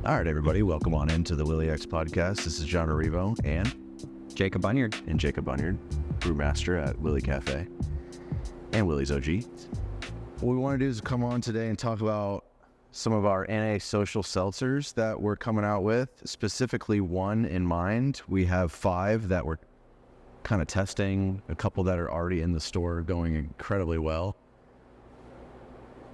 All right, everybody, welcome on into the WILLY X podcast. This is John Arrivo and Jacob Bunyard. brewmaster at WILLY Cafe and Willie's OG. What we want to do is come on today and talk about some of our NA social seltzers that we're coming out with, specifically one in mind. We have 5 that we're kind of testing, a couple that are already in the store going incredibly well.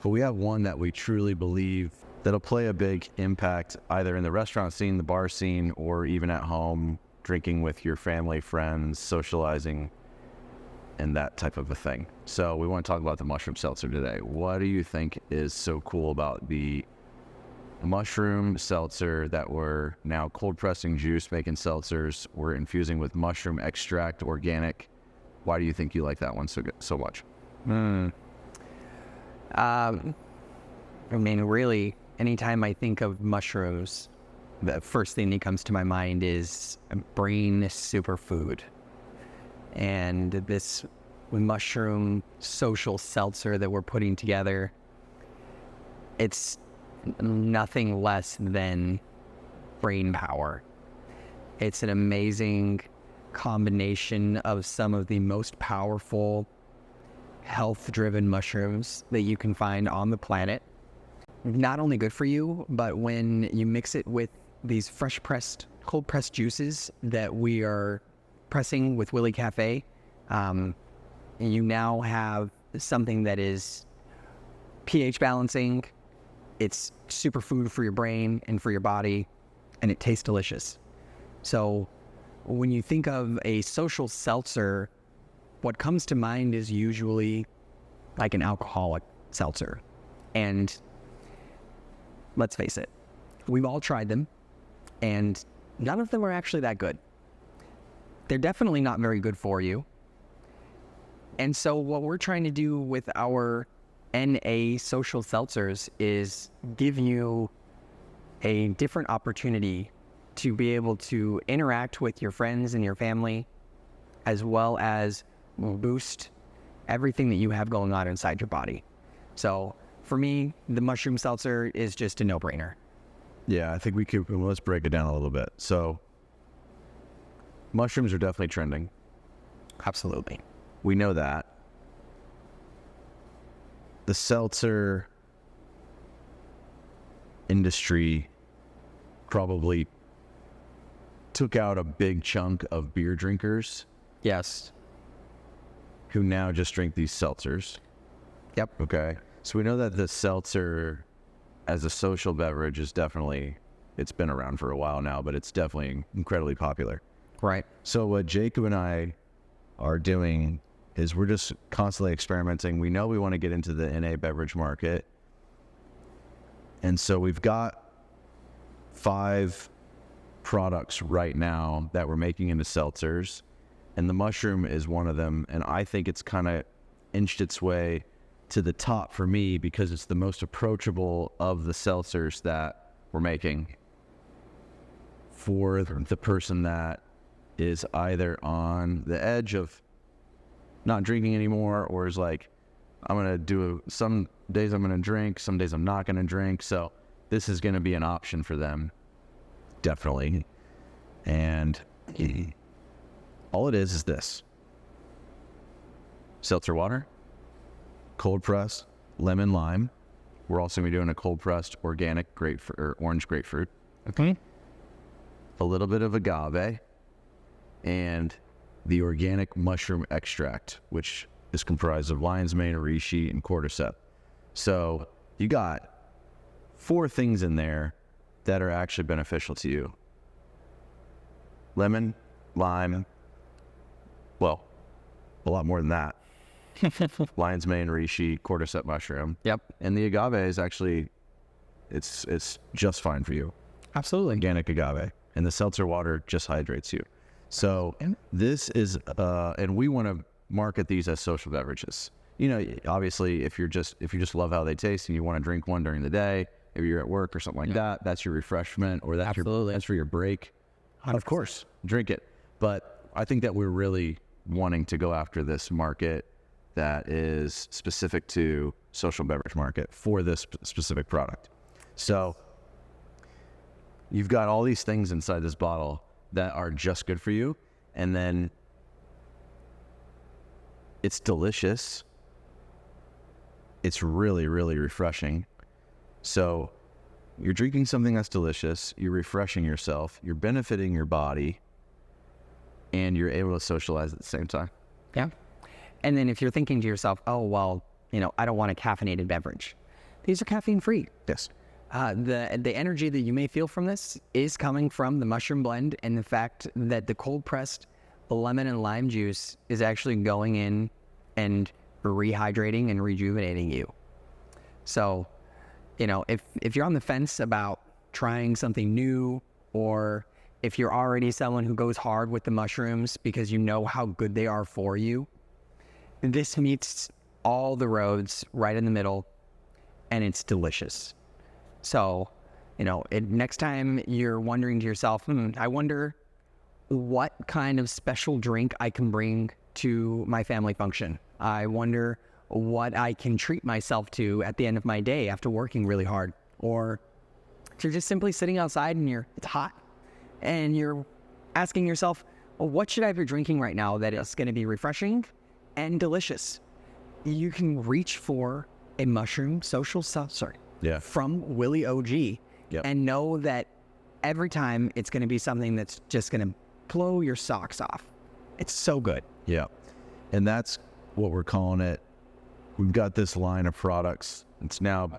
But we have one that we truly believe that'll play a big impact either in the restaurant scene, the bar scene, or even at home, drinking with your family, friends, socializing, and that type of a thing. So we want to talk about the mushroom seltzer today. What do you think is so cool about the mushroom seltzer that we're now cold pressing juice, making seltzers? We're infusing with mushroom extract, organic. Why do you think you like that one so much? Really, anytime I think of mushrooms, the first thing that comes to my mind is a brain superfood. And this mushroom social seltzer that we're putting together, it's nothing less than brain power. It's an amazing combination of some of the most powerful health-driven mushrooms that you can find on the planet. Not only good for you, but when you mix it with these cold pressed juices that we are pressing with WILLY Cafe, you now have something that is pH balancing. It's superfood for your brain and for your body, and it tastes delicious. So when you think of a social seltzer, what comes to mind is usually like an alcoholic seltzer. And let's face it, we've all tried them, and none of them are actually that good. They're definitely not very good for you. And so what we're trying to do with our NA social seltzers is give you a different opportunity to be able to interact with your friends and your family, as well as boost everything that you have going on inside your body. So for me, the mushroom seltzer is just a no-brainer. Yeah, I think let's break it down a little bit. So mushrooms are definitely trending. Absolutely. We know that. The seltzer industry probably took out a big chunk of beer drinkers. Yes. Who now just drink these seltzers. Yep. Okay. So we know that the seltzer as a social beverage is definitely, it's been around for a while now, but it's definitely incredibly popular. Right. So what Jacob and I are doing is we're just constantly experimenting. We know we want to get into the NA beverage market. And so we've got 5 products right now that we're making into seltzers. And the mushroom is one of them. And I think it's kind of inched its way to the top for me because it's the most approachable of the seltzers that we're making for the person that is either on the edge of not drinking anymore or is like, I'm going to some days I'm going to drink, some days I'm not going to drink. So this is going to be an option for them. Definitely. And all it is this. Seltzer water, cold press, lemon lime. We're also going to be doing a cold pressed organic orange grapefruit. Okay. A little bit of agave and the organic mushroom extract, which is comprised of lion's mane, reishi, and cordyceps. So you got 4 things in there that are actually beneficial to you. Lemon, lime, well, a lot more than that. Lion's mane, reishi, cordyceps mushroom. Yep. And the agave is actually, it's just fine for you. Absolutely. Organic agave. And the seltzer water just hydrates you. So this is, and we want to market these as social beverages. You know, obviously, if you just love how they taste and you want to drink one during the day, maybe you're at work or something like that, that's your refreshment, or that's for your break. 100%. Of course, drink it. But I think that we're really wanting to go after this market that is specific to social beverage market for this specific product. So you've got all these things inside this bottle that are just good for you, and then it's delicious. It's really, really refreshing. So you're drinking something that's delicious, you're refreshing yourself, you're benefiting your body, and you're able to socialize at the same time. Yeah. And then if you're thinking to yourself, oh, well, I don't want a caffeinated beverage. These are caffeine free. Yes. The energy that you may feel from this is coming from the mushroom blend and the fact that the cold pressed lemon and lime juice is actually going in and rehydrating and rejuvenating you. So, if you're on the fence about trying something new, or if you're already someone who goes hard with the mushrooms because you know how good they are for you, this meets all the roads right in the middle, and it's delicious. So, next time you're wondering to yourself, I wonder what kind of special drink I can bring to my family function. I wonder what I can treat myself to at the end of my day after working really hard. Or if you're just simply sitting outside and it's hot and you're asking yourself, well, what should I be drinking right now that is going to be refreshing and delicious? You can reach for a mushroom social seltzer from WILLY OG and know that every time it's going to be something that's just going to blow your socks off. It's so good. Yeah. And that's what we're calling it. We've got this line of products. It's now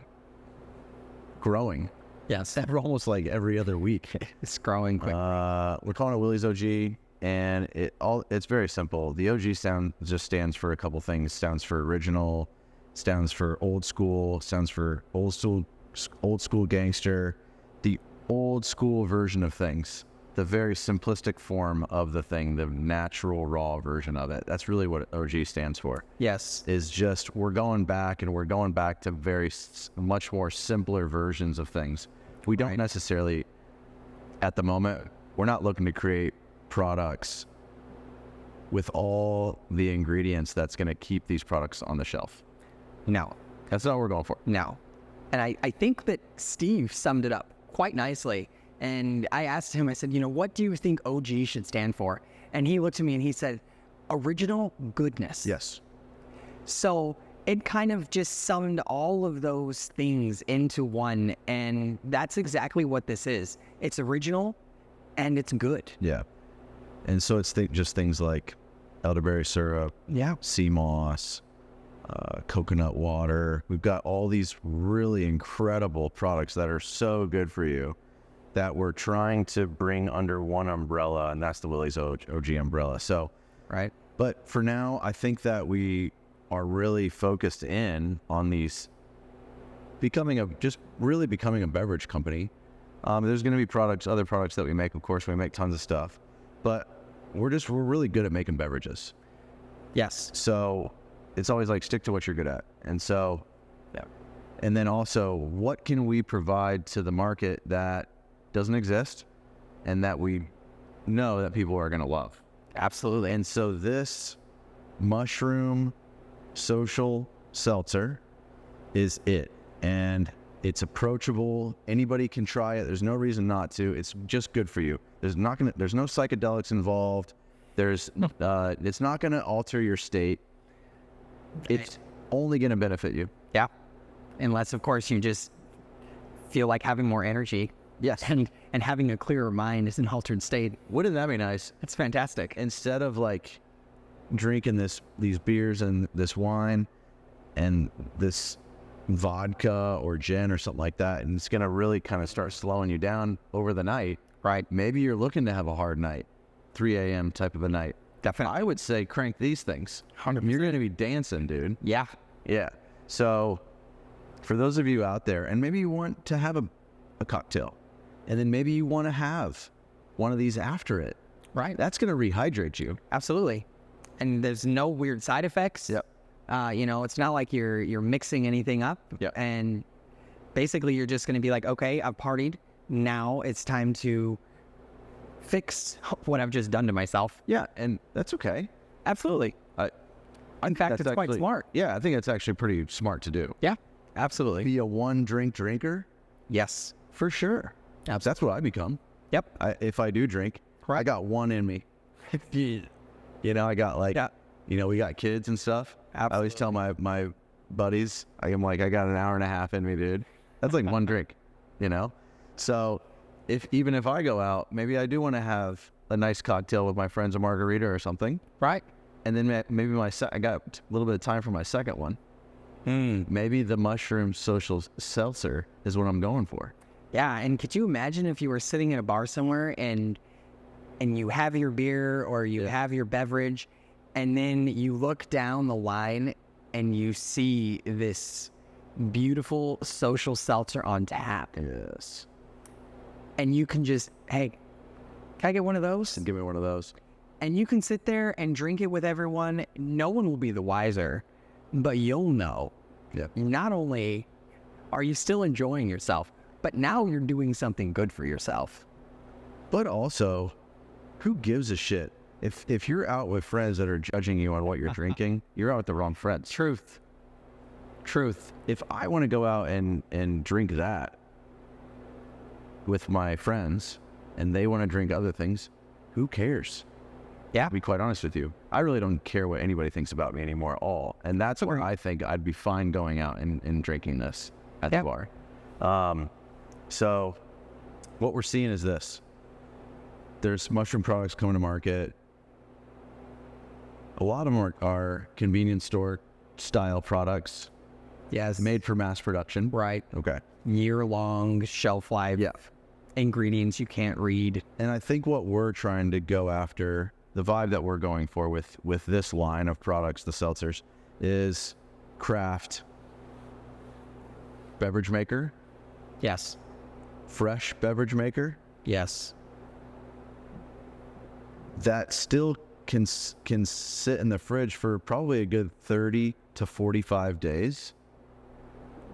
growing. Yes. Almost like every other week. It's growing quick. We're calling it Willie's OG, and it's very simple. The OG just stands for a couple things. Stands for original, stands for old school, stands for old school gangster, the old school version of things. The very simplistic form of the thing, the natural, raw version of it. That's really what OG stands for. Yes. Is just we're going back to very much more simpler versions of things. We don't necessarily, at the moment, we're not looking to create products with all the ingredients that's going to keep these products on the shelf. No. That's not what we're going for. No. And I think that Steve summed it up quite nicely. And I asked him, I said, what do you think OG should stand for? And he looked at me and he said, original goodness. Yes. So it kind of just summed all of those things into one. And that's exactly what this is. It's original and it's good. Yeah. And so it's just things like elderberry syrup, sea moss, coconut water. We've got all these really incredible products that are so good for you, that we're trying to bring under one umbrella, and that's the Willie's OG umbrella. So, right. But for now, I think that we are really focused in on these becoming a beverage company. There's going to be other products that we make. Of course, we make tons of stuff, but we're really good at making beverages. Yes. So it's always like stick to what you're good at, and so, and then also, what can we provide to the market that doesn't exist and that we know that people are going to love? Absolutely. And so this mushroom social seltzer is it, and it's approachable. Anybody can try it. There's no reason not to. It's just good for you. There's no psychedelics involved. It's not going to alter your state. It's only going to benefit you. Yeah. Unless, of course, you just feel like having more energy. Yes. And having a clearer mind is an altered state. Wouldn't that be nice? It's fantastic. Instead of like drinking these beers and this wine and this vodka or gin or something like that, and it's going to really kind of start slowing you down over the night. Right. Maybe you're looking to have a hard night, 3 a.m. type of a night. Definitely. I would say crank these things. 100%. You're going to be dancing, dude. Yeah. Yeah. So for those of you out there, and maybe you want to have a cocktail, and then maybe you want to have one of these after it. Right. That's going to rehydrate you. Absolutely. And there's no weird side effects. Yep. It's not like you're mixing anything up. Yep. And basically you're just going to be like, okay, I've partied. Now it's time to fix what I've just done to myself. Yeah. And that's okay. Absolutely. In fact, it's quite smart. Yeah. I think it's actually pretty smart to do. Yeah, absolutely. Be a one drink drinker. Yes. For sure. That's what I become. Yep. If I do drink, I got one in me. You know, I got like, you know, we got kids and stuff. Absolutely. I always tell my buddies, I'm like, I got an hour and a half in me, dude. That's like one drink, you know? So even if I go out, maybe I do want to have a nice cocktail with my friends, a margarita or something. Right. And then maybe I got a little bit of time for my second one. Maybe the mushroom social seltzer is what I'm going for. Yeah, and could you imagine if you were sitting in a bar somewhere and you have your beer or you have your beverage, and then you look down the line and you see this beautiful social seltzer on tap. Yes. And you can just, hey, can I get one of those? Give me one of those. And you can sit there and drink it with everyone. No one will be the wiser, but you'll know. Yeah. Not only are you still enjoying yourself, but now you're doing something good for yourself. But also, who gives a shit? If you're out with friends that are judging you on what you're drinking, you're out with the wrong friends. Truth. If I want to go out and drink that with my friends and they want to drink other things, who cares? Yeah. To be quite honest with you, I really don't care what anybody thinks about me anymore at all. And that's where I think I'd be fine going out and drinking this at the bar. So what we're seeing is this. There's mushroom products coming to market. A lot of them are convenience store style products. Yes. Made for mass production. Right. Okay. Year-long shelf life. Yeah. Ingredients you can't read. And I think what we're trying to go after, the vibe that we're going for with this line of products, the seltzers, is craft beverage maker. Yes. Fresh beverage maker. Yes. That still can sit in the fridge for probably a good 30 to 45 days.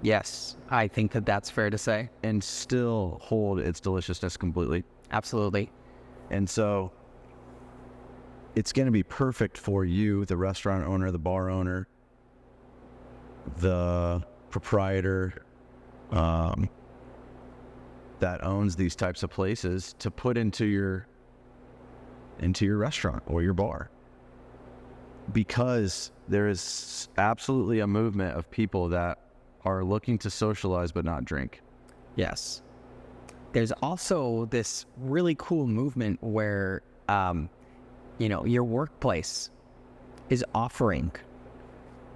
Yes. I think that's fair to say. And still hold its deliciousness completely. Absolutely. And so it's going to be perfect for you, the restaurant owner, the bar owner, the proprietor that owns these types of places, to put into your restaurant or your bar, because there is absolutely a movement of people that are looking to socialize but not drink. Yes. There's also this really cool movement where, your workplace is offering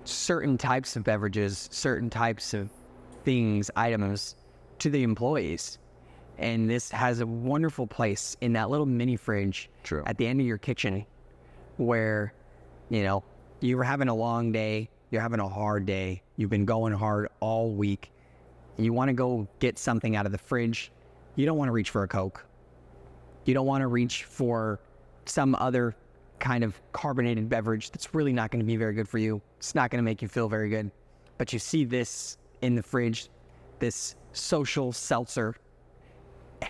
certain types of beverages, certain types of things, items to the employees. And this has a wonderful place in that little mini fridge at the end of your kitchen where, you were having a long day, you're having a hard day, you've been going hard all week, you want to go get something out of the fridge. You don't want to reach for a Coke. You don't want to reach for some other kind of carbonated beverage that's really not going to be very good for you. It's not going to make you feel very good. But you see this in the fridge, this social seltzer,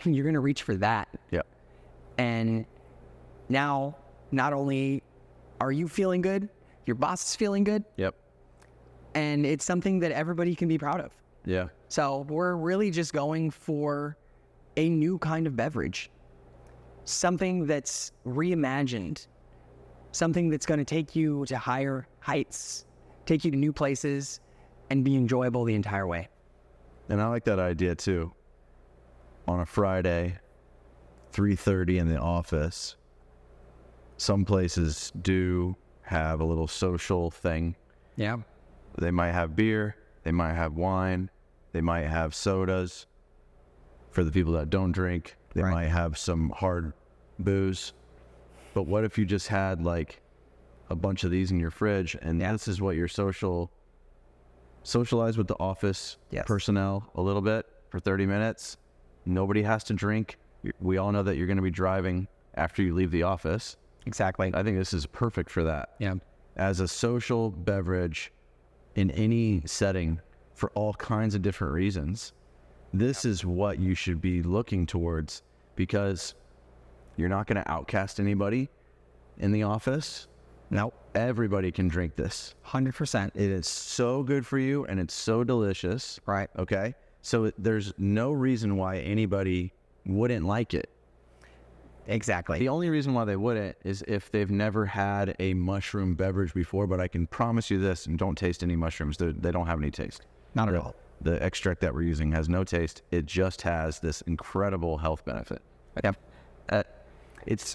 and you're going to reach for that. Yep. And now, not only are you feeling good, your boss is feeling good. Yep. And it's something that everybody can be proud of. Yeah. So we're really just going for a new kind of beverage. Something that's reimagined. Something that's going to take you to higher heights, take you to new places, and be enjoyable the entire way. And I like that idea too. On a Friday, 3:30 in the office, some places do have a little social thing. Yeah. They might have beer, they might have wine, they might have sodas. For the people that don't drink, they might have some hard booze. But what if you just had like a bunch of these in your fridge, and this is what your socialize with the office personnel a little bit for 30 minutes. Nobody has to drink. We all know that you're going to be driving after you leave the office. Exactly. I think this is perfect for that. Yeah. As a social beverage in any setting for all kinds of different reasons, this is what you should be looking towards, because you're not going to outcast anybody in the office. No. Everybody can drink this. 100%. It is so good for you, and it's so delicious. Right. Okay? So there's no reason why anybody wouldn't like it. Exactly. The only reason why they wouldn't is if they've never had a mushroom beverage before, but I can promise you this, and don't taste any mushrooms. They don't have any taste. Not at all. The extract that we're using has no taste. It just has this incredible health benefit. Yep. It's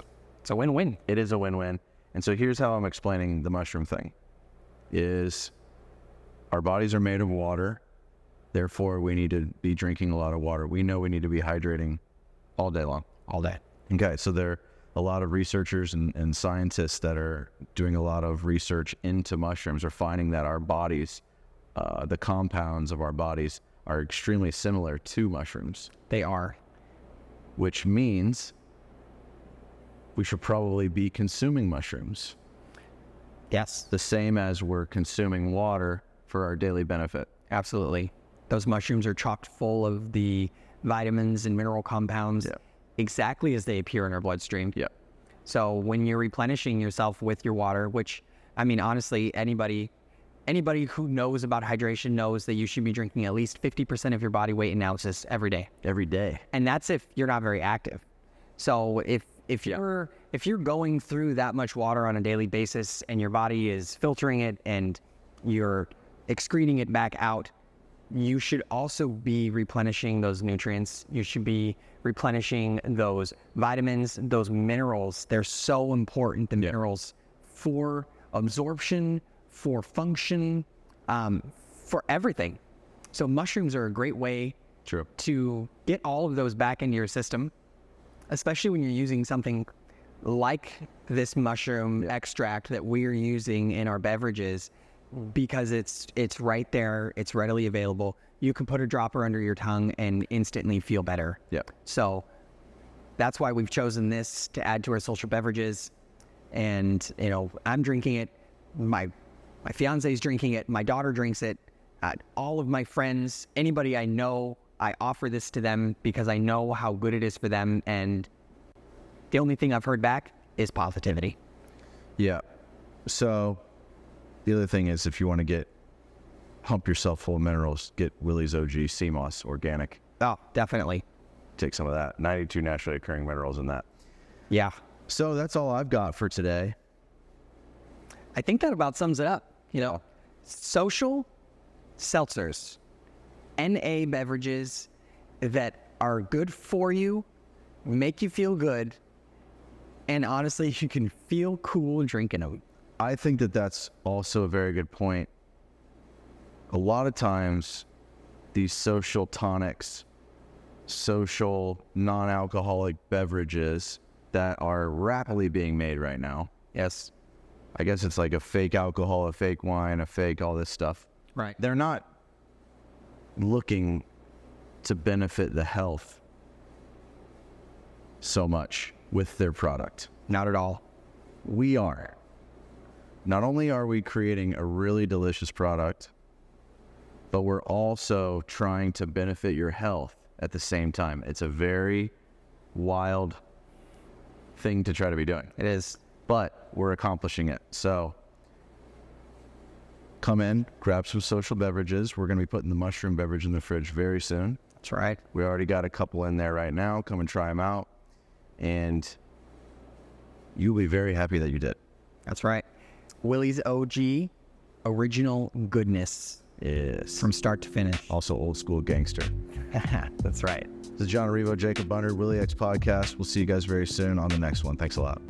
a win-win. It is a win-win. And so here's how I'm explaining the mushroom thing. Is our bodies are made of water. Therefore, we need to be drinking a lot of water. We know we need to be hydrating all day long. All day. Okay, so there are a lot of researchers and scientists that are doing a lot of research into mushrooms are finding that our bodies, the compounds of our bodies are extremely similar to mushrooms. They are. Which means we should probably be consuming mushrooms. Yes. The same as we're consuming water for our daily benefit. Absolutely. Those mushrooms are chock full of the vitamins and mineral compounds exactly as they appear in our bloodstream. Yeah. So when you're replenishing yourself with your water, which, I mean, honestly, anybody who knows about hydration knows that you should be drinking at least 50% of your body weight in ounces every day. Every day. And that's if you're not very active. So if you're going through that much water on a daily basis and your body is filtering it and you're excreting it back out, you should also be replenishing those nutrients. You should be replenishing those vitamins, those minerals. They're so important, the minerals, for absorption, for function, for everything. So mushrooms are a great way to get all of those back into your system, especially when you're using something like this mushroom extract that we're using in our beverages, because it's right there, it's readily available. You can put a dropper under your tongue and instantly feel better. Yeah. So that's why we've chosen this to add to our social beverages. And, you know, I'm drinking it. My fiance's drinking it. My daughter drinks it. All of my friends, anybody I know, I offer this to them because I know how good it is for them. And the only thing I've heard back is positivity. Yeah. So the other thing is, if you want to pump yourself full of minerals, get Willy's OG Sea Moss Organic. Oh, definitely. Take some of that. 92 naturally occurring minerals in that. Yeah. So that's all I've got for today. I think that about sums it up. You know, social seltzers, NA beverages that are good for you, make you feel good, and honestly, you can feel cool drinking them. I think that that's also a very good point. A lot of times, these social tonics, social non-alcoholic beverages that are rapidly being made right now. Yes. I guess it's like a fake alcohol, a fake wine, a fake all this stuff. Right. They're not looking to benefit the health so much with their product. Not at all. We are. Not only are we creating a really delicious product, but we're also trying to benefit your health at the same time. It's a very wild thing to try to be doing. It is. But we're accomplishing it. So come in, grab some social beverages. We're going to be putting the mushroom beverage in the fridge very soon. That's right. We already got a couple in there right now. Come and try them out. And you'll be very happy that you did. That's right. Willy's OG, original goodness. Yes. From start to finish. Also old school gangster. That's right. This is John Arrivo, Jacob Bunner, Willy X Podcast. We'll see you guys very soon on the next one. Thanks a lot.